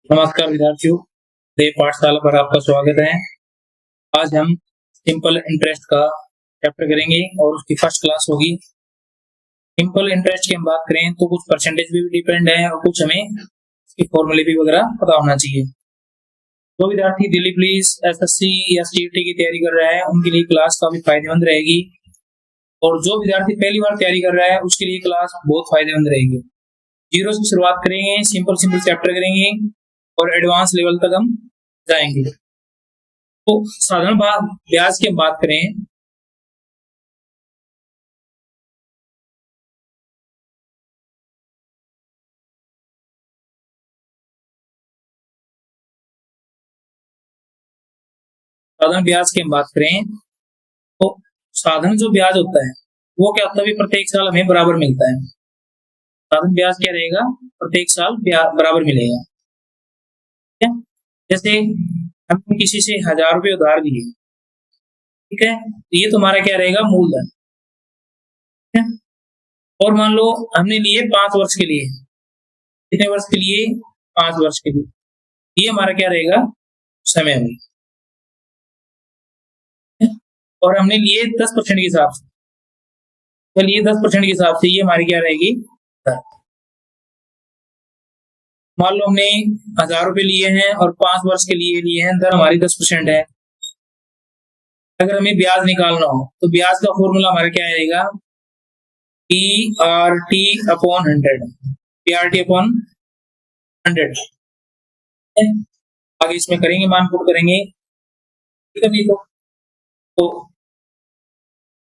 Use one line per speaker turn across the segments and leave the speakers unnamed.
नमस्कार विद्यार्थियों, देव पाठशाला पर आपका स्वागत है। आज हम सिंपल इंटरेस्ट का चैप्टर करेंगे और उसकी फर्स्ट क्लास होगी। सिंपल इंटरेस्ट की हम बात करें तो कुछ परसेंटेज भी डिपेंड है और कुछ हमें इसकी फॉर्मूले भी वगैरह पता होना चाहिए। तो विद्यार्थी दिल्ली पुलिस, एसएससी या सीईटी की तैयारी कर रहा है उनके लिए क्लास काफी फायदेमंद रहेगी, और जो विद्यार्थी पहली बार तैयारी कर रहा है उसके लिए क्लास बहुत फायदेमंद रहेगी। जीरो से शुरुआत करेंगे, सिंपल चैप्टर करेंगे और एडवांस लेवल तक हम जाएंगे। तो साधारण ब्याज की बात करें साधारण ब्याज की बात करें तो साधारण जो ब्याज होता है वो क्या होता है, प्रत्येक साल हमें बराबर मिलता है। साधारण ब्याज क्या रहेगा, प्रत्येक साल बराबर मिलेगा। ठीक है, जैसे हमने किसी से 1000 रुपये उधार लिए, ठीक है, तो ये तुम्हारा क्या रहेगा, मूलधन। ठीक है, और मान लो हमने लिए 5 वर्ष के लिए, कितने वर्ष के लिए, 5 वर्ष के लिए, ये हमारा क्या रहेगा, समय में। और हमने लिए 10% के हिसाब से, चलिए 10% के हिसाब से ये हमारी क्या रहेगी, मान लो हमने 1000 रुपए लिए हैं और 5 वर्ष के लिए हैं, दर हमारी 10% है। अगर हमें ब्याज निकालना हो तो ब्याज का फॉर्मूला हमारा क्या आएगा, PRT अपॉन 100, PRT अपॉन 100। आगे इसमें करेंगे, मान पुट करेंगे, ठीक है। तो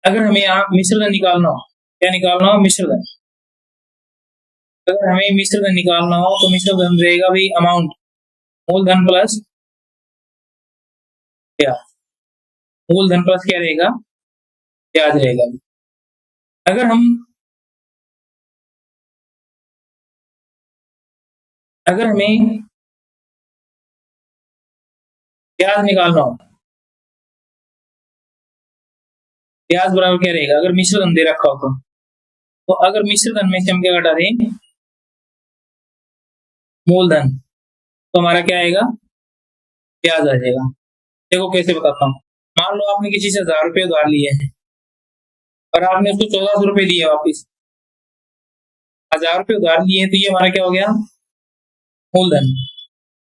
अगर हमें यहाँ मिश्रधन निकालना हो, क्या निकालना हो, मिश्रधन। अगर हमें मिश्रधन निकालना हो तो मिश्रधन रहेगा भाई अमाउंट, मूलधन प्लस ब्याज। मूलधन प्लस क्या रहेगा, ब्याज रहेगा। अगर हमें ब्याज निकालना हो, ब्याज बराबर क्या रहेगा, अगर मिश्रधन दे रखा हो तो अगर मिश्रधन में से हम क्या घटा दें, मूलधन, तो हमारा क्या आएगा, ब्याज आ जाएगा। देखो कैसे बताता हूँ। मान लो आपने किसी से 1000 रुपये उधार लिए हैं और आपने उसको 1400 रुपये दिए वापिस। 1000 रुपये उधार लिए तो ये हमारा क्या हो गया, मूलधन।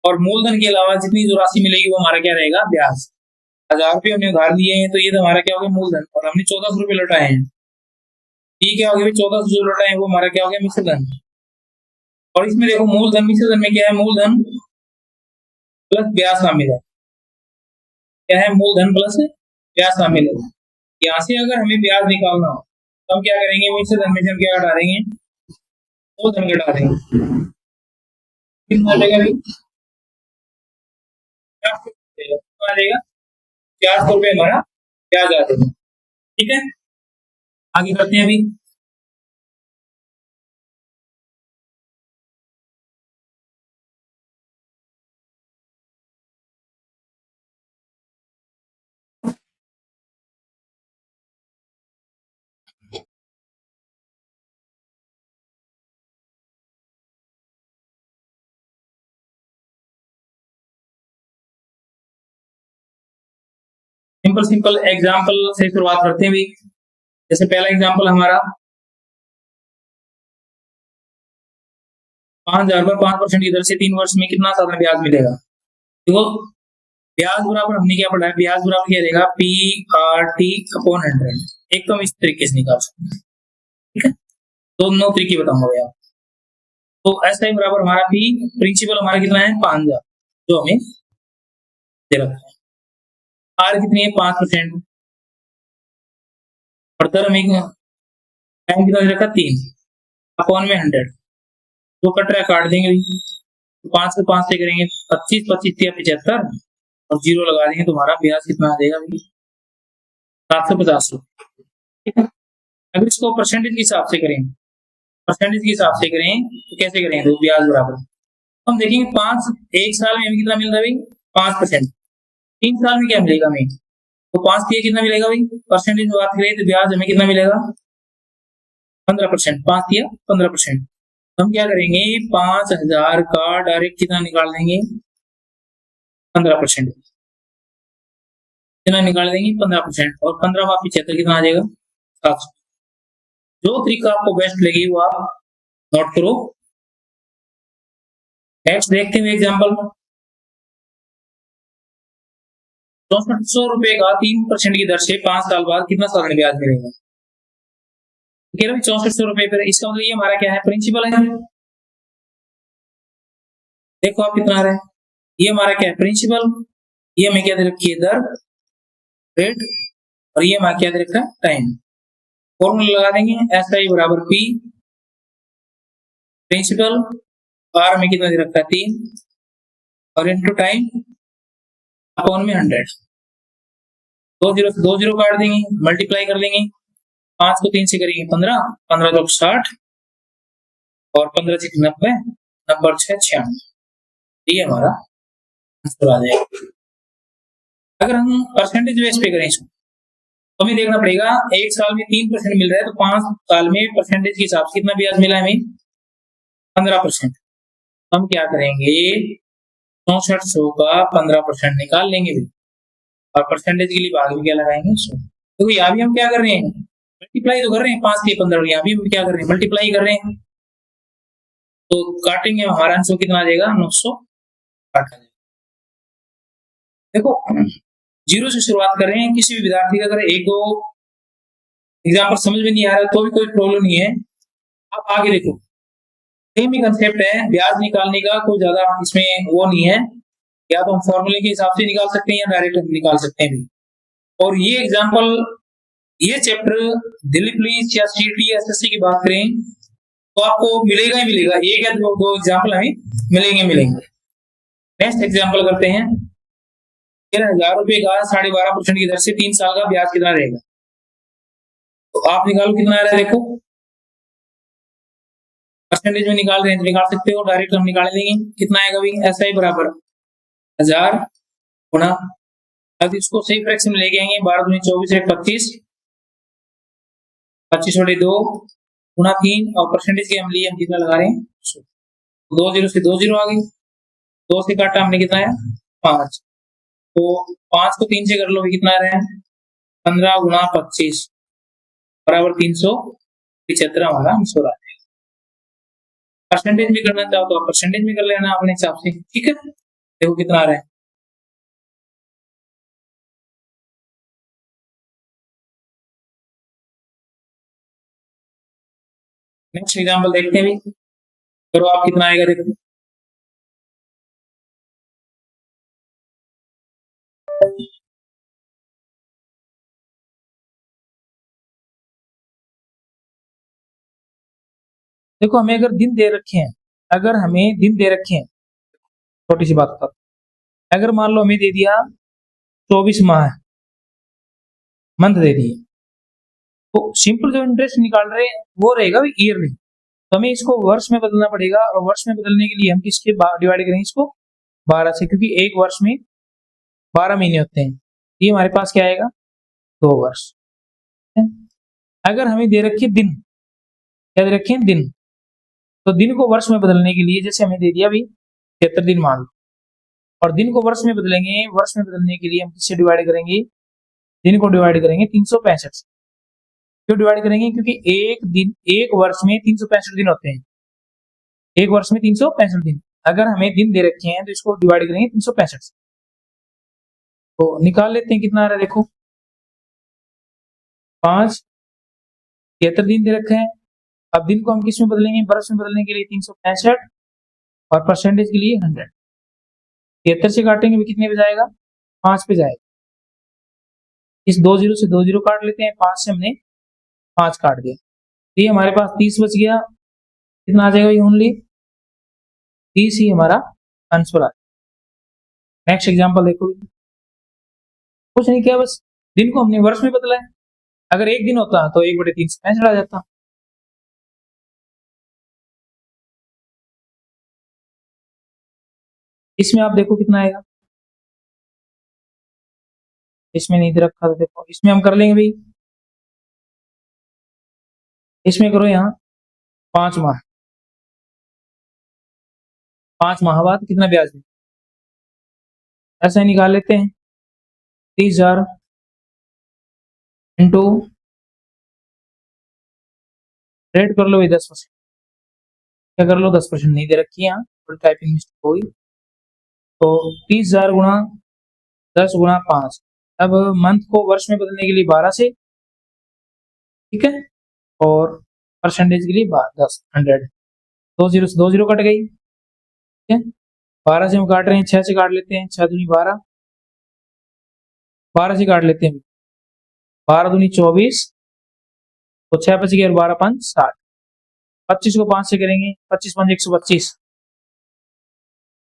और मूलधन के अलावा जितनी जो राशि मिलेगी वो हमारा क्या रहेगा, ब्याज। 1000 रुपये हमने उधार लिए हैं तो ये तो हमारा क्या हो गया, मूलधन, और हमने 1400 रुपये लौटाए हैं, ये क्या हो गया, 1400 जो लौटाए हैं वो हमारा क्या हो गया, मिश्रधन। और इसमें देखो मूलधन, मिश्रधन में क्या है, मूलधन प्लस ब्याज शामिल है। क्या है, मूलधन प्लस ब्याज शामिल है। यहाँ से अगर हमें ब्याज निकालना हो तो हम क्या करेंगे, मिश्रधन में से हम क्या घटा देंगे, मूलधन घटा देंगे। कितना देगा भाई, 400 रुपये हमारा ब्याज आ जाएगा। ठीक है, आगे करते हैं अभी। सिंपल एग्जाम्पल से शुरुआत करते हैं भी। जैसे पहला एग्जाम्पल हमारा 5000 पर 5% की दर से 3 वर्ष में कितना साधारण ब्याज मिलेगा। देखो ब्याज बराबर हमने क्या पढ़ा है, ब्याज बराबर क्या रहेगा, PRT अपॉन 100। एक तो हम इस तरीके से निकाल सकते हैं, ठीक है, दोनों तरीके बताऊंगा भैया। तो ऐसा ही बराबर हमारा P प्रिंसिपल हमारा कितना है, 5000 जो हमें दे रखा है। R कितनी है, 5%, और दर हमें टाइम कितना दे रखा, 3 अपॉन में 100। जो कट रहा है काट देंगे, तो 5 से 5 से करेंगे 25, 25 या 75 और 0 लगा देंगे, तुम्हारा ब्याज कितना आ जाएगा, 750 रुपये। ठीक है, अगर इसको परसेंटेज के हिसाब से करें, परसेंटेज के हिसाब से करें तो कैसे करें, तो ब्याज बराबर हम देखेंगे 5, एक साल में हमें कितना मिल रहा है भाई, 5%। 3 साल में क्या मिलेगा हमें, तो 5 दिए कितना मिलेगा भाई, परसेंटेज में बात करें तो ब्याज हमें कितना मिलेगा, 15%। 5 दिया 15%। हम क्या करेंगे, 5,000 का डायरेक्ट कितना निकाल देंगे, 15%। कितना निकाल देंगे, 15%। और 15 का 75 कितना आ जाएगा, 700। जो तरीका आपको बेस्ट लगी वो आप नोट करो। नेक्स्ट देखते हैं एग्जाम्पल। 6400 रुपए का 3% की दर से 5 साल बाद कितना साधारण ब्याज मिलेगा। कह रहे 6400 रुपए पर, इसका मतलब ये हमारा क्या है, प्रिंसिपल है। देखो आप कितना आ रहा है, ये हमारा क्या है, प्रिंसिपल। ये हमें क्या दे रखी है, दर, रेट। और ये हमारा क्या दे रखा है, टाइम। फॉर्मूला लगा देंगे, एस आई बराबर पी प्रिंसिपल, आर में कितना दे रखा है, 3, और इनटू टाइम अपॉन में 100। 2 जीरो से 2 जीरो काट देंगे, मल्टीप्लाई कर लेंगे। 5 को 3 से करेंगे 15, 15 तो 60, और 15 से 90, 90 6 96। ये हमारा आंसर आ जाएगा। अगर हम परसेंटेज बेस पे करें इसको, तो हमें देखना पड़ेगा, एक साल में 3% मिल रहा है, तो 5 साल में परसेंटेज के हिसाब से कितना ब्याज मिला हमें, 15%। हम क्या करेंगे, 6400 का 15% निकाल लेंगे भी, और परसेंटेज के लिए भाग में क्या लगाएंगे, 100। तो यहाँ भी हम क्या कर रहे हैं, मल्टीप्लाई तो कर रहे हैं, 5 से 15, यहाँ भी हम क्या कर रहे हैं, मल्टीप्लाई कर रहे हैं। तो काटेंगे, हमारा आंसर कितना आ जाएगा, 900 काट आ जाएगा। देखो, जीरो से शुरुआत कर रहे हैं। किसी भी विद्यार्थी का अगर एक दो एग्जाम्पल समझ में नहीं आ रहा तो भी कोई प्रॉब्लम नहीं है, आप आगे देखो। सेम ही कंसेप्ट है, ब्याज निकालने का कोई ज्यादा इसमें वो नहीं है, या तो हम फॉर्मूले के हिसाब से निकाल सकते हैं या डायरेक्ट निकाल सकते हैं भी। और ये एग्जाम्पल, ये चैप्टर दिल्ली पुलिस या सीटी एसएससी की बात करें तो आपको मिलेगा ही मिलेगा, एक या दो एग्जाम्पल हमें मिलेंगे। नेक्स्ट एग्जाम्पल करते हैं। 13,000 रुपए का 12.5% की दर से 3 साल का ब्याज कितना रहेगा। तो आप निकालो कितना आ रहा है, देखो परसेंटेज में निकाल रहे हैं तो निकाल सकते हो, डायरेक्ट हम निकाल लेंगे। कितना आएगा भी, ऐसा ही बराबर 1000 गुना, अब इसको सही फ्रैक्शन में लेके आएंगे, 12 दूनी 24 है 25, 25 बटे 2 गुना 3, और परसेंटेज के हम लिए हम कितना लगा रहे हैं, 2 जीरो से 2 जीरो आ गई, 2 से काटा हमने कितना है, 5। तो 5 को 3 से कर लो, भी कितना आ रहा है, 15 गुना 25 बराबर 375 हमारा आंसर आ जाएगा। परसेंटेज भी करना चाहो तो आप परसेंटेज भी कर लेना अपने हिसाब से, ठीक है। देखो कितना आ रहा है, नेक्स्ट एग्जांपल देखते हैं भी, करो आप कितना आएगा, देखो देखो हमें अगर दिन दे रखे हैं, अगर हमें दिन दे रखे हैं, छोटी सी बात कर, अगर मान लो हमें दे दिया 24 माह मंथ दे दिए, तो सिंपल जो इंटरेस्ट निकाल रहे हैं वो रहेगा भी ईयरली। तो हमें इसको वर्ष में बदलना पड़ेगा, और वर्ष में बदलने के लिए हम किसके डिवाइड करेंगे इसको, 12 से, क्योंकि एक वर्ष में 12 महीने होते हैं। ये हमारे पास क्या आएगा, 2 वर्ष। अगर हमें दे रखे दिन, क्या दे रखे हैं, दिन, तो दिन को वर्ष में बदलने के लिए, जैसे हमें दे दिया भी 73 दिन मान लो, और दिन को वर्ष में बदलेंगे, वर्ष में बदलने के लिए हम किससे डिवाइड करेंगे, दिन को डिवाइड करेंगे 365 से। क्यों डिवाइड करेंगे, क्योंकि एक दिन, एक वर्ष में 365 दिन होते हैं, एक वर्ष में 365 दिन। अगर हमें दिन दे रखे हैं तो इसको डिवाइड करेंगे 365 से। तो निकाल लेते हैं कितना आ रहा है, देखो 5 73 दिन दे रखे हैं। अब दिन को हम किस में बदलेंगे, वर्ष में बदलने के लिए 365, और परसेंटेज के लिए 100। 73 से काटेंगे भी कितने पे जाएगा, 5 पे जाएगा। इस 2 जीरो से 2 जीरो काट लेते हैं, 5 से हमने 5 काट दिया, तो ये हमारे पास 30 बच गया। कितना आ जाएगा, ये ओनली 30 ही हमारा आंसर आ। नेक्स्ट एग्जांपल देखो, कुछ नहीं किया, बस दिन को हमने वर्ष में बदला है। अगर एक दिन होता तो 1/365 आ जाता। इसमें आप देखो कितना आएगा, इसमें नहीं दे रखा था, देखो इसमें हम कर लेंगे भाई, इसमें करो यहाँ 5 माह, 5 माह बाद कितना ब्याज है, ऐसे निकाल लेते हैं। 30,000 इंटू रेट कर लो ये 10%, क्या कर लो 10% नहीं दे रखी है यहाँ, थोड़ी टाइपिंग मिस्टेक होगी। तो 30,000 गुणा 10 गुणा 5, अब मंथ को वर्ष में बदलने के लिए 12 से, ठीक है, और परसेंटेज के लिए 10 100, 2 जीरो से 2 जीरो कट गई, ठीक है। 12 से हम काट रहे हैं, 6 से काट लेते हैं, 6 दूनी 12, 12 से काट लेते हैं, 12 दूनी 24, तो 6 बच गए और 12 5 60, 25 को 5 से करेंगे, 25 5 125,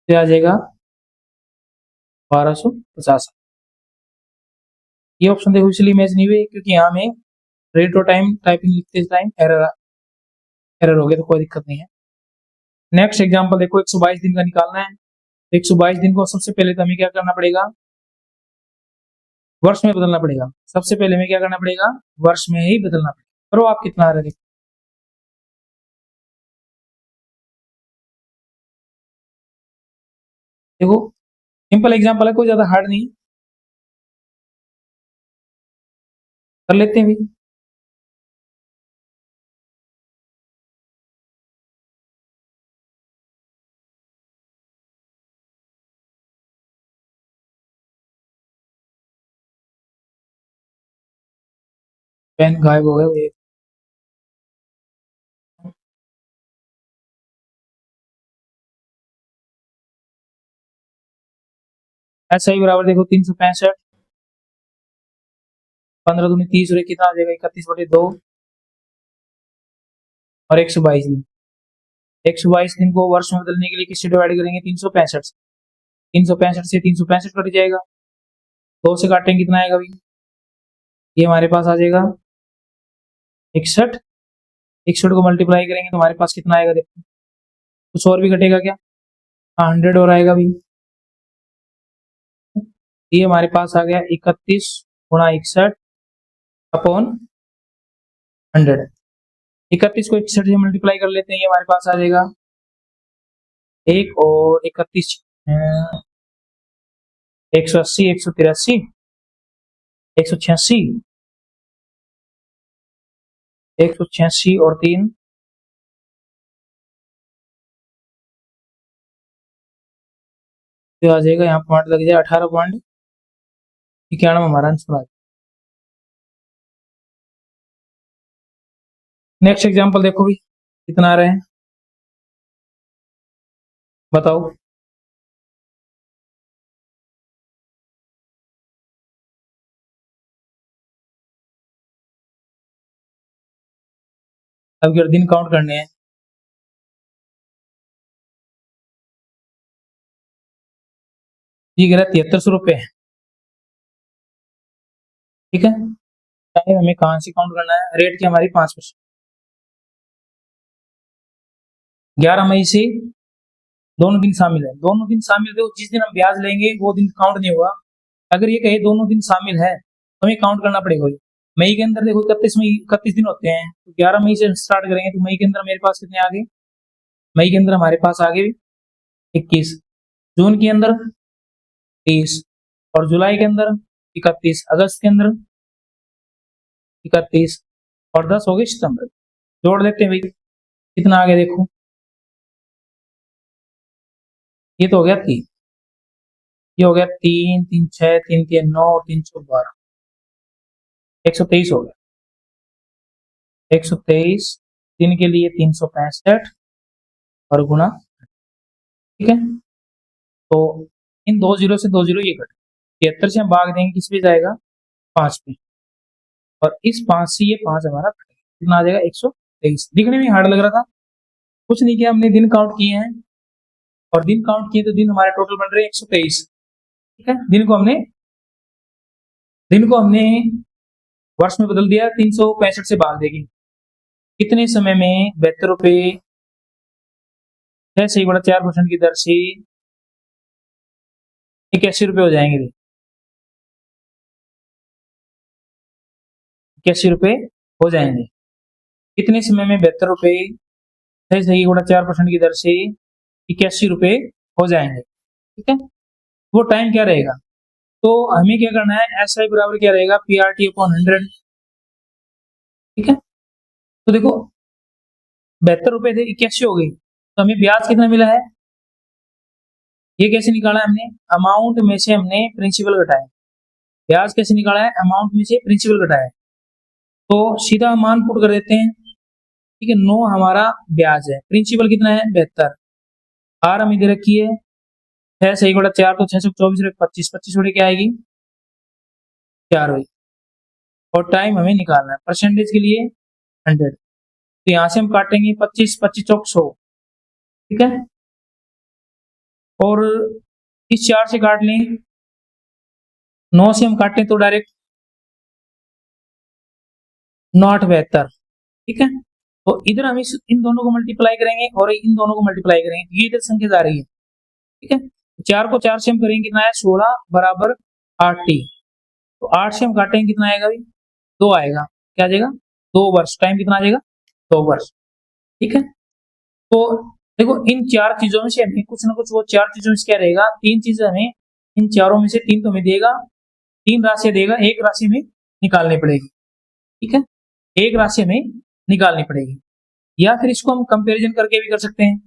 तो आ जाएगा 1250। ये ऑप्शन देखो इसलिए मैच नहीं हुए क्योंकि यहाँ में रेट और टाइम टाइपिंग लिखते टाइम एरर एरर हो गया, तो कोई दिक्कत नहीं है। नेक्स्ट एग्जांपल देखो, 122 दिन का निकालना है। 122 दिन को सबसे पहले तो हमें क्या करना पड़ेगा, वर्ष में बदलना पड़ेगा। सबसे पहले हमें क्या करना पड़ेगा, वर्ष में ही बदलना पड़ेगा। करो आप कितना आ रहा है देखो, सिंपल एग्जांपल है, कोई ज्यादा हार्ड नहीं, कर लेते हैं भी। पेन गायब हो गया, ऐसा ही बराबर देखो 365, 15 दूनी 30 और कितना आ जाएगा 31/2, और 122 दिन। 122 दिन को वर्ष में बदलने के लिए किससे डिवाइड करेंगे, 365 से। 365 से 365 कट जाएगा, 2 से काटेंगे कितना आएगा भाई, ये हमारे पास आ जाएगा 61। 61 को मल्टीप्लाई करेंगे तो हमारे पास कितना आएगा, देखो कुछ और भी घटेगा क्या, हाँ 100 और आएगा भाई। ये हमारे पास आ गया 31 गुणा 61 अपॉन 100। 31 को 61 से मल्टीप्लाई कर लेते हैं, ये हमारे पास आ जाएगा 1 और 31 180, 183, 186, 186 और 3, तो आ जाएगा यहाँ पॉइंट लग जाए 18.91 हमारा आंसर आ जाएगा। नेक्स्ट एग्जांपल देखो भी कितना आ रहे हैं, बताओ। अब अगर दिन काउंट करने हैं, ये गिरा 7300 रुपये, ठीक है। टाइम हमें कहाँ से काउंट करना है, रेट की हमारी 5%, 11 मई से दोनों दिन शामिल है। दोनों दिन शामिल है, जिस दिन हम ब्याज लेंगे वो दिन काउंट नहीं होगा। अगर ये कहे दोनों दिन शामिल है तो हमें काउंट करना पड़ेगा। मई के अंदर देखो 31 मई 31 दिन होते हैं, तो 11 मई से स्टार्ट करेंगे तो मई के अंदर मेरे पास कितने आ गए, मई के अंदर हमारे पास आ गए 21, जून के अंदर 30, और जुलाई के अंदर 31, अगस्त के अंदर 31, और 10 हो गए सितंबर। जोड़ देते हैं भाई, कितना आ गया देखो, ये तो हो गया 3, ये हो गया 3 3 6 3 3 9 और 3 4 12, 123 हो गया। 123 दिन के लिए 365 और गुणा, ठीक है। तो इन 2 जीरो से 2 जीरो ये कट, 73 से हम भाग देंगे किस पे जाएगा, 5 पे, और इस 5 से ये 5 हमारा कितना आ जाएगा 123। दिखने में हार्ड लग रहा था, कुछ नहीं किया, हमने दिन काउंट किए हैं, और दिन काउंट किए तो दिन हमारे टोटल बन रहे हैं 123, ठीक है। दिन को हमने वर्ष में बदल दिया, 365 से भाग देंगे, कितने समय में 72 रुपये 6 4% की दर से 81 रुपये हो जाएंगे, 81 रुपये हो जाएंगे। कितने समय में 72 रुपये 6 4% की दर से ₹81 हो जाएंगे। ठीक है, वो टाइम क्या रहेगा, तो हमें क्या करना है, एस आई बराबर क्या रहेगा, PRT अपॉन 100। ठीक है, तो देखो ₹72 थे, 81 हो गई, तो हमें ब्याज कितना मिला है, ये कैसे निकाला है हमने, अमाउंट में से हमने प्रिंसिपल घटाया। ब्याज कैसे निकाला है, अमाउंट में से प्रिंसिपल घटाया। तो सीधा मान पुट कर देते हैं। ठीक है, 9 हमारा ब्याज है, प्रिंसिपल कितना है 72, आर हमें दे रखी है 6 सही गुणा 4, तो 624 25, 25 बड़े क्या आएगी 4 हुई। और टाइम हमें निकालना है, परसेंटेज के लिए 100, तो यहाँ से हम काटेंगे 25, 25 चौक 100। ठीक है, और इस 4 से काट लें, 9 से हम काटें तो डायरेक्ट 9 8 72। ठीक है, तो इधर हम इन दोनों को मल्टीप्लाई करेंगे और इन दोनों को मल्टीप्लाई करेंगे, ये इधर संख्या जा रही है। ठीक है, 4 को 4 से हम करेंगे कितना है 16 बराबर 8t, तो 8 से हम काटेंगे कितना आएगा भाई 2 आएगा, क्या आ जाएगा 2 वर्ष, टाइम कितना आ जाएगा 2 वर्ष। ठीक है, तो देखो इन 4 चीजों में से हमें कुछ ना कुछ, वो 4 चीजों में से क्या रहेगा, 3 चीजें हमें, इन चारों में से 3 तो हमें देगा, 3 राशि देगा, एक राशि में निकालनी पड़ेगी। ठीक है, एक राशि हमें निकालनी पड़ेगी, या फिर इसको हम कंपैरिजन करके भी कर सकते हैं।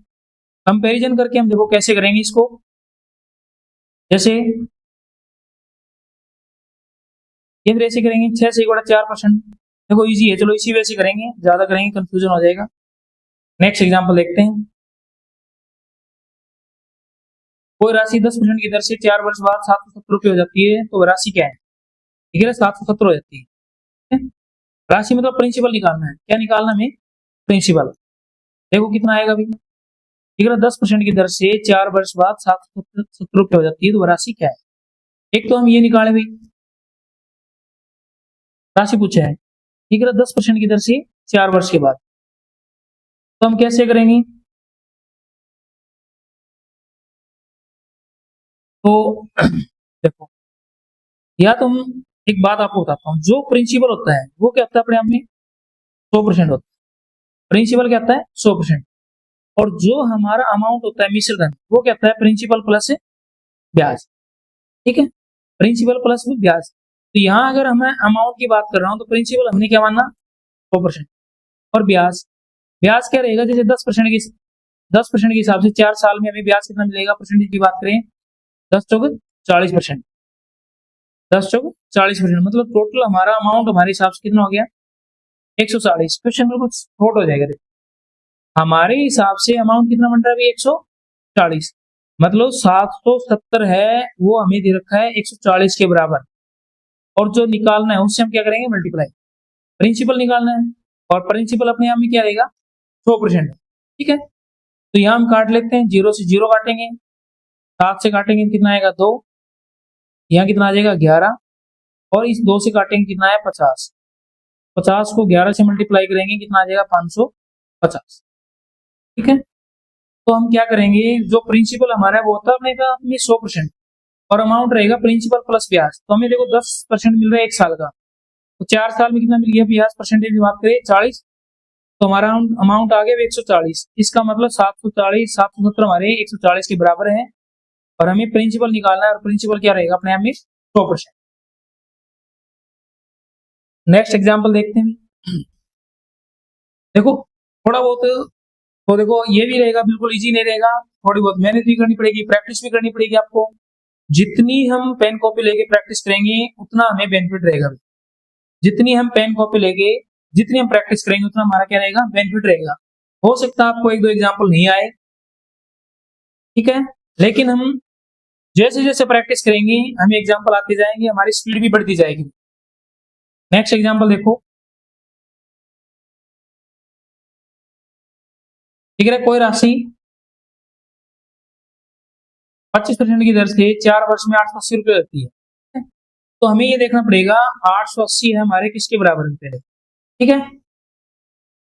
कंपैरिजन करके हम देखो कैसे करेंगे इसको, जैसे ये फिर ऐसे करेंगे 6 से गुणा 4%, देखो इजी है, चलो इसी वैसे करेंगे, ज्यादा करेंगे कंफ्यूजन हो जाएगा। नेक्स्ट एग्जांपल देखते हैं, कोई राशि 10% की दर से 4 वर्ष बाद ₹770 हो जाती है, तो राशि क्या है, ठीक है 770 हो जाती है। राशि मतलब प्रिंसिपल निकालना है, क्या निकालना है हमें, प्रिंसिपल। देखो कितना आएगा अभी, ठीक है 10% की दर से 4 वर्ष बाद ₹770 हो जाती है, तो राशि क्या है। एक तो हम ये निकाले भाई, राशि पूछा है, ठीक है 10% की दर से 4 वर्ष के बाद, तो हम कैसे करेंगे, तो देखो या तो हम, एक बात आपको बताता हूँ, जो प्रिंसिपल होता है वो क्या होता है अपने आप में 100% होता है, प्रिंसिपल क्या होता है 100%, और जो हमारा अमाउंट होता है मिश्र धन, वो क्या होता है प्रिंसिपल प्लस ब्याज। ठीक है, प्रिंसिपल प्लस ब्याज, तो यहाँ अगर मैं अमाउंट की बात कर रहा हूँ तो प्रिंसिपल हमने क्या मानना 100%, और ब्याज, ब्याज क्या रहेगा, जैसे 10% के हिसाब से 4 साल में हमें ब्याज कितना मिलेगा, परसेंटेज की बात करें 10 चौक 40%, 10 चौक 40%, मतलब टोटल हमारा अमाउंट हमारे हिसाब से कितना हो गया 140। क्वेश्चन बिल्कुल शॉर्ट हो जाएगा, हमारे हिसाब से अमाउंट कितना बन रहा है 140, मतलब 770 है, वो हमें दे रखा है 140 के बराबर, और जो निकालना है उससे हम क्या करेंगे मल्टीप्लाई, प्रिंसिपल निकालना है, और प्रिंसिपल अपने आप में क्या रहेगा 100%। ठीक है, तो यहाँ हम काट लेते हैं, 0 से 0 काटेंगे, 7 से काटेंगे कितना आएगा 2, यहाँ कितना आ जाएगा 11, और इस 2 से काटेंगे कितना है 50, 50 को 11 से मल्टीप्लाई करेंगे कितना आ जाएगा 550। ठीक है, तो हम क्या करेंगे, जो प्रिंसिपल हमारा है वो होता है अपने 100%, और अमाउंट रहेगा प्रिंसिपल प्लस ब्याज, तो हमें देखो 10% मिल रहा है 1 साल का, तो 4 साल में कितना मिल गया ब्याज, परसेंटेज की बात करें 40, तो हमारा अमाउंट आ गया 140, इसका मतलब 740 770 हमारे 140 के बराबर है, और हमें प्रिंसिपल निकालना है, और प्रिंसिपल क्या रहेगा अपने आप में 100%। नेक्स्ट एग्जांपल देखते हैं, देखो थोड़ा बहुत, तो देखो ये भी रहेगा, बिल्कुल इजी नहीं रहेगा, थोड़ी बहुत मेहनत भी करनी पड़ेगी, प्रैक्टिस भी करनी पड़ेगी आपको, जितनी हम पेन कॉपी लेके प्रैक्टिस करेंगे उतना हमें बेनिफिट रहेगा, जितनी हम पेन कॉपी लेके जितनी हम प्रैक्टिस करेंगे उतना हमारा क्या रहेगा बेनिफिट रहेगा। हो सकता है आपको 1-2 एग्जाम्पल नहीं आए, ठीक है, लेकिन हम जैसे जैसे प्रैक्टिस करेंगे हमें एग्जाम्पल आते जाएंगे, हमारी स्पीड भी बढ़ती जाएगी। नेक्स्ट एग्जाम्पल देखो, ठीक है, कोई राशि 25% की दर से 4 वर्ष में 880 रुपए होती है, तो हमें ये देखना पड़ेगा 880 है हमारे किसके बराबर रुपए, ठीक है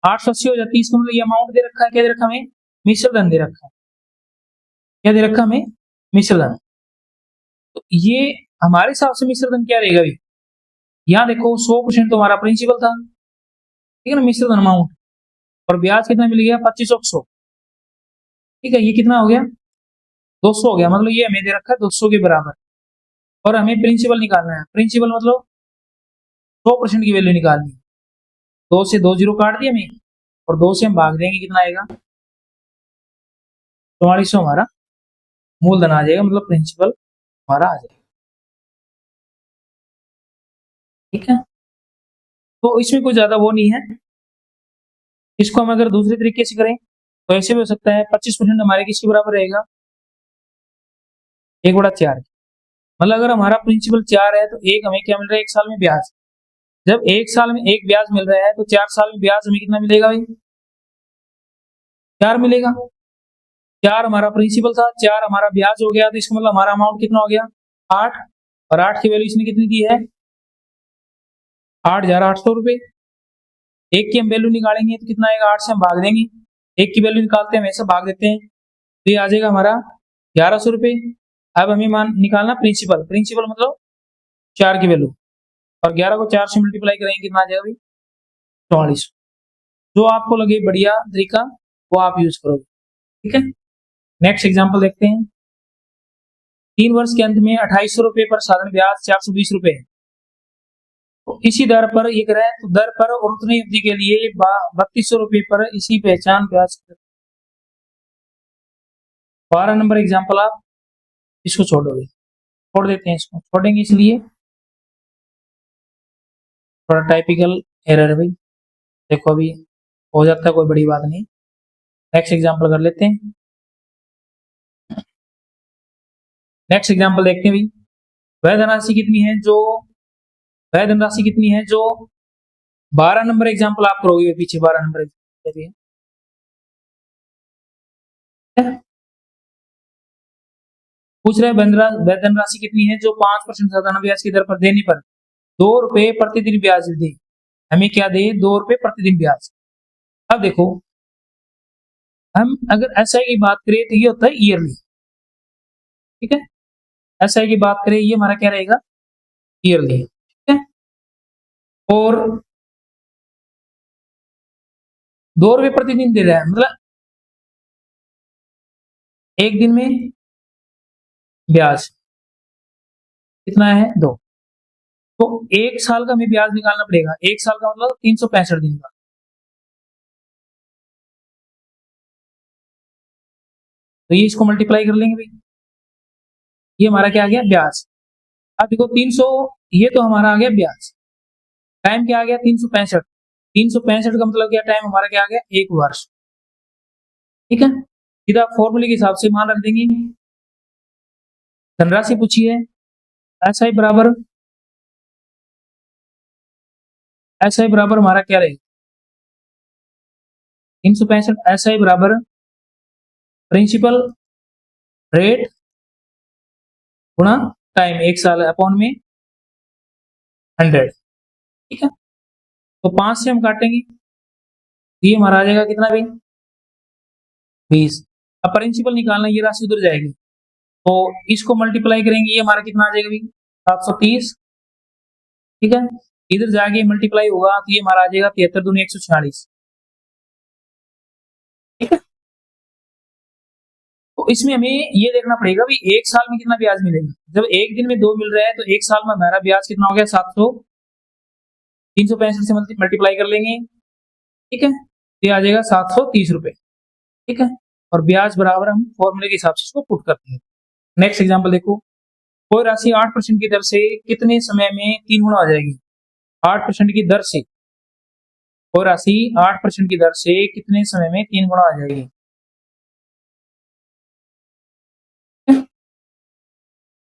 880 हो जाती है, इसको मतलब ये अमाउंट दे रखा है, क्या दे रखा हमें मिश्र धन दे रखा है, क्या दे रखा हमें मिश्र धन, तो ये हमारे हिसाब से मिश्र धन क्या रहेगा भाई, यहाँ देखो 100% तो हमारा प्रिंसिपल था, ठीक है ना मिश्र धन अमाउंट, और ब्याज कितना मिल गया 2500, ठीक है, ये कितना हो गया 200 हो गया, मतलब ये हमें दे रखा है 200 के बराबर, और हमें प्रिंसिपल निकालना है। प्रिंसिपल मतलब 100% की वैल्यू निकालनी है। 2 से 2 जीरो काट दिया हमें, और 2 से हम भाग देंगे, कितना आएगा 4400 हमारा मूलधन आ जाएगा, मतलब प्रिंसिपल हमारा आ जाएगा। ठीक है, तो इसमें कोई ज्यादा वो नहीं है। इसको हम अगर दूसरे तरीके से करें तो ऐसे भी हो सकता है 25% हमारे किसके बराबर रहेगा 1/4। मतलब अगर हमारा प्रिंसिपल 4 है तो एक हमें क्या मिल रहा है 1 साल में ब्याज। जब 1 साल में एक ब्याज मिल रहा है तो 4 साल में ब्याज हमें कितना मिलेगा भाई 4 मिलेगा। 4 हमारा प्रिंसिपल था, 4 हमारा ब्याज हो गया, तो इसका मतलब हमारा अमाउंट कितना हो गया 8, और 8 की वैल्यू इसने कितनी दी है 8,800 रुपए। एक की हम वैल्यू निकालेंगे तो कितना आएगा 8 से हम भाग देंगे, एक की वैल्यू निकालते हैं हमेशा भाग देते हैं, तो ये आ जाएगा हमारा 1100 रुपए। अब हमें मान निकालना प्रिंसिपल, प्रिंसिपल मतलब 4 की वैल्यू, और 11 को 4 से मल्टीप्लाई करेंगे कितना आ जाएगा भाई 44। जो आपको लगे बढ़िया तरीका वो आप यूज करोगे। ठीक है, नेक्स्ट एग्जांपल देखते हैं। 3 वर्ष के अंत में 2800 रुपए पर साधारण ब्याज 420 रुपए है। तो इसी दर पर ये करें तो दर पर और उतनी अवधि के लिए 3200 रुपए पर इसी पहचान ब्याज 12 नंबर एग्जाम्पल आप इसको छोड़ोगे, छोड़ देते हैं, इसको छोड़ेंगे इसलिए थोड़ा टाइपिकल एरर है भाई, देखो अभी हो जाता है, कोई बड़ी बात नहीं। नेक्स्ट एग्जाम्पल कर लेते हैं। नेक्स्ट एग्जाम्पल देखते हैं भाई, वह धनराशि कितनी है जो 12 नंबर एग्जाम्पल आप करोगे पीछे 12 नंबर एग्जाम्पल पूछ रहे वह धनराशि कितनी है जो 5% साधारण ब्याज की दर पर देने पर 2 रुपए प्रतिदिन ब्याज दे। हमें क्या दे 2 रुपए प्रतिदिन ब्याज। अब देखो हम अगर एसआई की बात करें तो ये होता है ईयरली। ठीक है, एसआई की बात करें ये हमारा क्या रहेगा ईयरली। ठीक है, और 2 रुपए प्रतिदिन दे रहा है, मतलब एक दिन में ब्याज कितना है 2, तो 1 साल का हमें ब्याज निकालना पड़ेगा। 1 साल का मतलब 365 दिन का, तो ये इसको मल्टीप्लाई कर लेंगे भाई, ये हमारा क्या आ गया ब्याज। अब देखो 300 ये तो हमारा आ गया ब्याज, टाइम क्या आ गया 365। 365 का मतलब क्या टाइम हमारा क्या आ गया 1 वर्ष। ठीक है, सीधा फॉर्मूले के हिसाब से मान रख देंगे। धनराशि पूछी है एस आई बराबर हमारा क्या रहेगा 365, एस आई बराबर प्रिंसिपल रेट गुणा टाइम 1 साल अपॉन में 100। ठीक है, तो 5 से हम काटेंगे तो ये हमारा आ जाएगा कितना भाई 20। अब प्रिंसिपल निकालना, ये राशि उधर जाएगी तो इसको मल्टीप्लाई करेंगे, ये हमारा कितना आ जाएगा भाई 730। ठीक है, इधर जाके मल्टीप्लाई होगा तो ये हमारा आ जाएगा 73 दूनी 146। ठीक है, तो इसमें हमें ये देखना पड़ेगा भी 1 साल में कितना ब्याज मिलेगा। जब एक दिन में 2 मिल रहा है तो 1 साल में हमारा ब्याज कितना हो गया 700, 365 से मल्टीप्लाई कर लेंगे। ठीक है, ये आ जाएगा 730 रुपए। ठीक है, और ब्याज बराबर हम फॉर्मूले के हिसाब से इसको पुट करते हैं। नेक्स्ट एग्जांपल देखो, कोई राशि 8% की दर से कितने समय में 3 गुना हो जाएगी। 8% की दर से कोई राशि 8% की दर से कितने समय में 3 गुना आ जाएगी।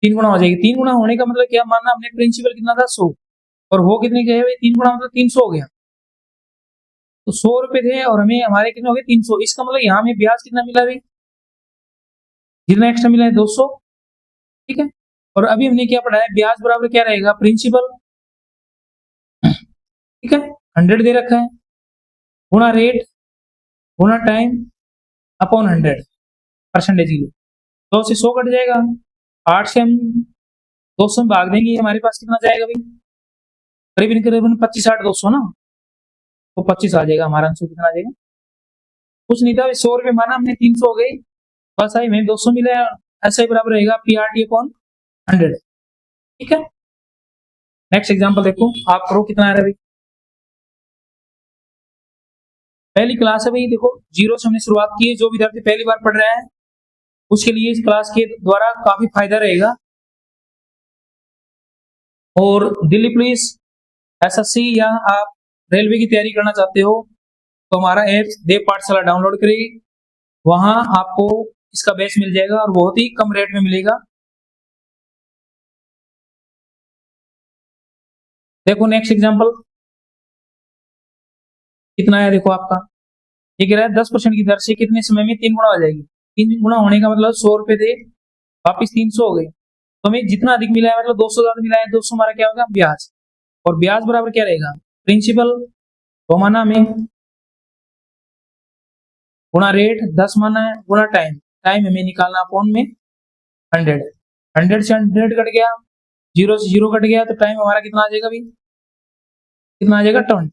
3 गुना हो जाएगी। 3 गुना होने का मतलब क्या, मानना हमने प्रिंसिपल कितना था 100, और वो कितने के है 3 गुना मतलब 300 हो गया, तो 100 रुपए थे और हमें हमारे कितने हो गए 300। इसका मतलब यहाँ हमें ब्याज कितना मिला भाई, जितना एक्स्ट्रा मिला है 200। ठीक है, और अभी हमने क्या पढ़ा है ब्याज बराबर क्या रहेगा प्रिंसिपल। ठीक है, 100 दे रखा है गुणा रेट गुणा टाइम अपॉन 100 परसेंटेज की। 100 से 100 कट जाएगा, 8 से हम 200 में भाग देंगे, हमारे पास कितना जाएगा भाई करीबन करीबन 25 8 200 ना, तो 25 आ जाएगा हमारा आंसर। कितना आ जाएगा कुछ नहीं था 100 रुपए माना हमने 300 हो गए, बस आई में 200 मिला है, ऐसा ही बराबर रहेगा PRT अपॉन 100। ठीक है, नेक्स्ट एग्जांपल देखो, आप करो कितना आ रहा है भाई। पहली क्लास है भाई, देखो जीरो से हमने शुरुआत की है। जो विद्यार्थी पहली बार पढ़ रहा है उसके लिए इस क्लास के द्वारा काफी फायदा रहेगा। और दिल्ली पुलिस, SSC या आप रेलवे की तैयारी करना चाहते हो तो हमारा ऐप देव पाठशाला डाउनलोड करिए, वहां आपको इसका बैच मिल जाएगा और बहुत ही कम रेट में मिलेगा। देखो नेक्स्ट एग्जांपल कितना है, देखो आपका ये कह रहा है 10% की दर से कितने समय में 3 गुना हो जाएगी। 3 गुना होने का मतलब 100 रुपए थे, वापिस 300 हो गए। तो हमें जितना अधिक मिला है, मतलब 200 ज्यादा मिला है, 200 हमारा क्या होगा, ब्याज। और ब्याज बराबर क्या रहेगा, प्रिंसिपल माना में गुणा रेट 10 माना है गुणा टाइम। टाइम हमें निकालना अपॉन में 100। 100 से 100 कट गया, 0 से 0 कट गया, तो टाइम हमारा कितना आ जाएगा भाई, कितना आ जाएगा 20।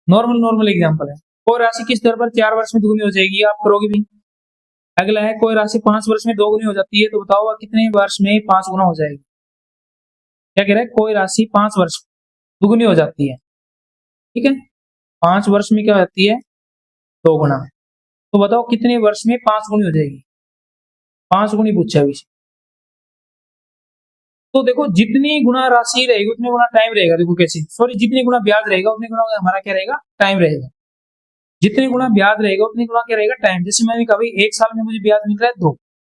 नॉर्मल एग्जांपल है। कोई राशि किस दर पर 4 वर्ष में दुगनी हो जाएगी, आप करोगे भी। अगला है कोई राशि 5 वर्ष में दोगुनी हो जाती है, तो बताओ कितने वर्ष में 5 गुना हो जाएगी। क्या कह रहा है, कोई राशि 5 वर्ष दुगुनी हो जाती है, ठीक है, 5 वर्ष में क्या हो जाती है, 2 गुना। तो बताओ कितने वर्ष में 5 गुनी हो जाएगी। 5 गुनी पूछा अभी। तो देखो जितनी गुना राशि रहेगी उतने गुना टाइम रहेगा। देखो कैसे, सॉरी, जितने गुना ब्याज रहेगा उतने गुना हमारा क्या रहेगा, टाइम रहेगा। जितने गुना ब्याज रहेगा उतने गुना क्या रहेगा, टाइम। जैसे मैंने कहा भाई 1 साल में मुझे ब्याज मिल रहा है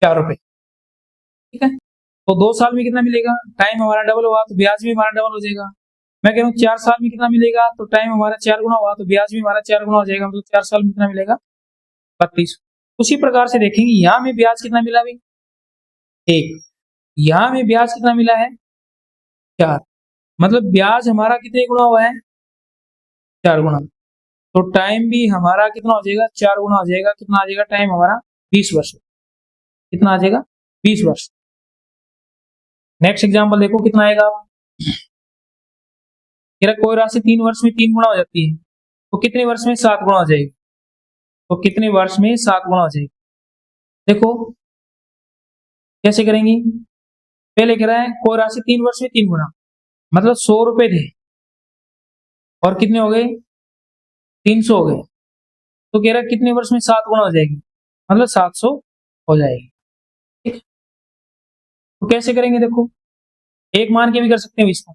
4 रुपए, ठीक है, तो 2 साल में कितना मिलेगा, टाइम हमारा डबल हुआ तो ब्याज भी हमारा डबल हो जाएगा। मैं कह रहा हूँ 4 साल में कितना मिलेगा, तो टाइम हमारा 4 गुना हुआ तो ब्याज भी हमारा 4 गुना हो जाएगा, मतलब 4 साल में कितना मिलेगा, 32। उसी प्रकार से देखेंगे यहाँ में ब्याज कितना मिला भाई, 1। यहाँ में ब्याज कितना मिला है, 4। मतलब ब्याज हमारा कितने गुना हुआ है, 4 गुना। तो टाइम भी हमारा कितना हो जाएगा, 4 गुना हो जाएगा। कितना आ जाएगा टाइम हमारा, 20 वर्ष। कितना आ जाएगा, 20 वर्ष। नेक्स्ट एग्जांपल देखो कितना आएगा। कोई राशि 3 वर्ष में 3 गुना हो जाती है, तो कितने वर्ष में 7 गुना हो जाएगी। तो कितने वर्ष में 7 गुना हो जाएगी। देखो कैसे करेंगे, पहले कह रहा है कोई राशि 3 वर्ष में 3 गुना, मतलब 100 रुपए थे और कितने हो गए, 300 हो गए। तो कह रहा है कितने वर्ष में 7 गुना हो जाएगी, मतलब 700 हो जाएगी। ठीक, तो कैसे करेंगे, देखो एक मान के भी कर सकते हैं इसको,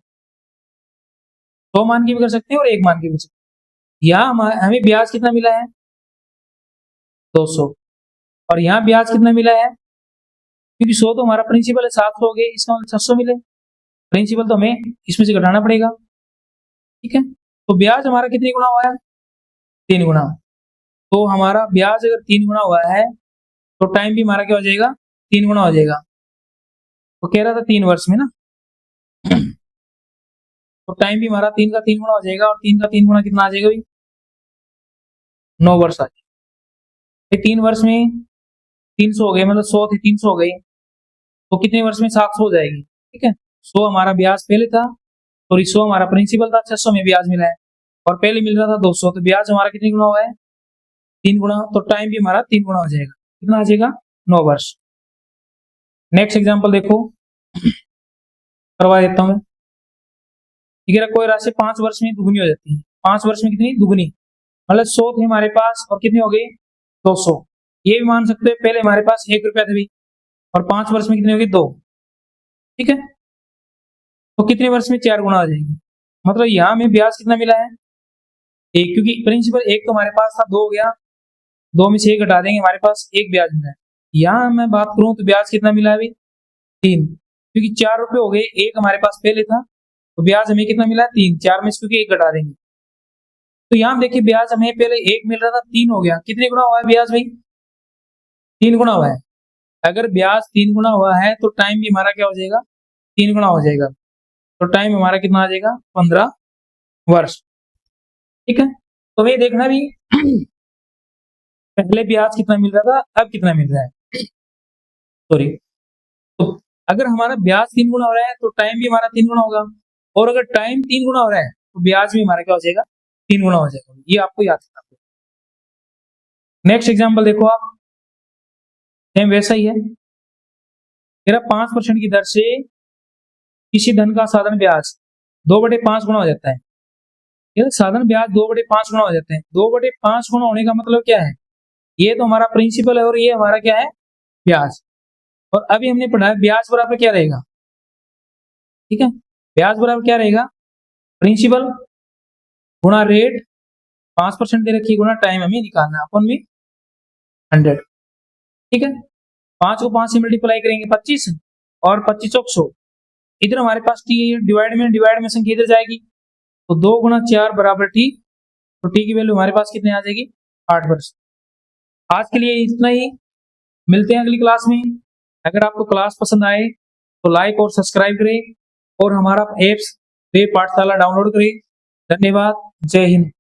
100 मान के भी कर सकते हैं और 1 मान के भी कर सकते हैं। यहाँ हमें ब्याज कितना मिला है, 200, और यहाँ ब्याज कितना मिला है, क्योंकि 100 तो हमारा प्रिंसिपल है, 700 हो गए, इसका मतलब 700 मिले। प्रिंसिपल तो हमें इसमें से घटाना पड़ेगा, ठीक है। तो ब्याज हमारा कितने गुना हुआ है, 3 गुना। तो हमारा ब्याज अगर 3 गुना हुआ है तो टाइम भी हमारा क्या हो जाएगा, 3 गुना हो जाएगा। तो कह रहा था 3 वर्ष में ना, तो टाइम भी हमारा 3 का 3 गुना हो जाएगा, और 3 का 3 गुना कितना आ जाएगा भाई, 9 वर्ष आ जाएगा। 3 वर्ष में 300 हो गए, मतलब 100 थे 300 हो गए, तो कितने वर्ष में 700 हो जाएगी, ठीक है। 100 हमारा ब्याज पहले था और 100 हमारा प्रिंसिपल था, 600 में ब्याज मिला है, और पहले मिल रहा था 200, तो ब्याज हमारा कितने गुना हुआ है, 3 गुना। तो टाइम भी हमारा 3 गुना हो जाएगा। कितना आ जाएगा, 9 वर्ष। नेक्स्ट एग्जांपल देखो, करवा देता हूं मैं। ठीक है, कोई राशि 5 वर्ष में दुगनी हो जाती है। 5 वर्ष में कितनी, दुगनी, मतलब 100 थे हमारे पास और कितने हो गए, 200। ये भी मान सकते हैं पहले हमारे पास 1 रुपया था भी, और 5 वर्ष में कितने हो गए, 2, ठीक है। तो कितने वर्ष में 4 गुना आ जाएगी, मतलब यहाँ में ब्याज कितना मिला है, 1, क्योंकि प्रिंसिपल 1 तो हमारे पास था, 2 हो गया, 2 में से 1 घटा देंगे, हमारे पास 1 ब्याज मिला है। यहाँ मैं बात करूं तो ब्याज कितना मिला है अभी, 3, क्योंकि 4 रुपए हो गए, 1 हमारे पास पहले था, तो ब्याज हमें कितना मिला है, 3। 4 में से क्योंकि 1 घटा देंगे, तो यहाँ देखिए ब्याज हमें पहले 1 मिल रहा था, 3 हो गया। कितने गुना हुआ है ब्याज भाई, 3 गुना हुआ है। अगर ब्याज 3 गुना हुआ है तो टाइम भी हमारा क्या हो जाएगा, 3 गुना हो जाएगा। तो टाइम हमारा कितना आ जाएगा, 15 वर्ष, ठीक है। तो ये देखना भी पहले ब्याज कितना मिल रहा था, अब कितना मिल रहा है, सॉरी। तो अगर हमारा ब्याज 3 गुना हो रहा है तो टाइम भी हमारा 3 गुना होगा, और अगर टाइम 3 गुना हो रहा है तो ब्याज भी हमारा क्या हो जाएगा, 3 गुना हो जाएगा। ये आपको याद रखना। नेक्स्ट एग्जांपल देखो आप, सेम वैसा ही है। मेरा 5% की दर से किसी धन का साधन ब्याज 2/5 गुना हो जाता है। ये साधन ब्याज 2/5 गुना हो जाते हैं। 2/5 गुना होने का मतलब क्या है? ये तो हमारा प्रिंसिपल है और ये हमारा क्या है? ब्याज। और अभी हमने पढ़ा है ब्याज बराबर क्या रहेगा, ठीक है? ब्याज बराबर क्या रहेगा? प्रिंसिपल गुणा रेट, 5% दे रखी गुणा टाइम हमें निकालना, अपन में 100, ठीक है? 5 को 5 से मल्टीप्लाई करेंगे 25 और 25 चौक 100। इधर हमारे पास टी है, डिवाइड में संख्या इधर जाएगी तो 2 गुणा 4 बराबर टी, तो टी की वैल्यू हमारे पास कितने आ जाएगी? 8%। आज के लिए इतना ही, मिलते हैं अगली क्लास में। अगर आपको क्लास पसंद आए तो लाइक और सब्सक्राइब करें और हमारा एप्स वे पाठशाला डाउनलोड करें। धन्यवाद। जय हिंद।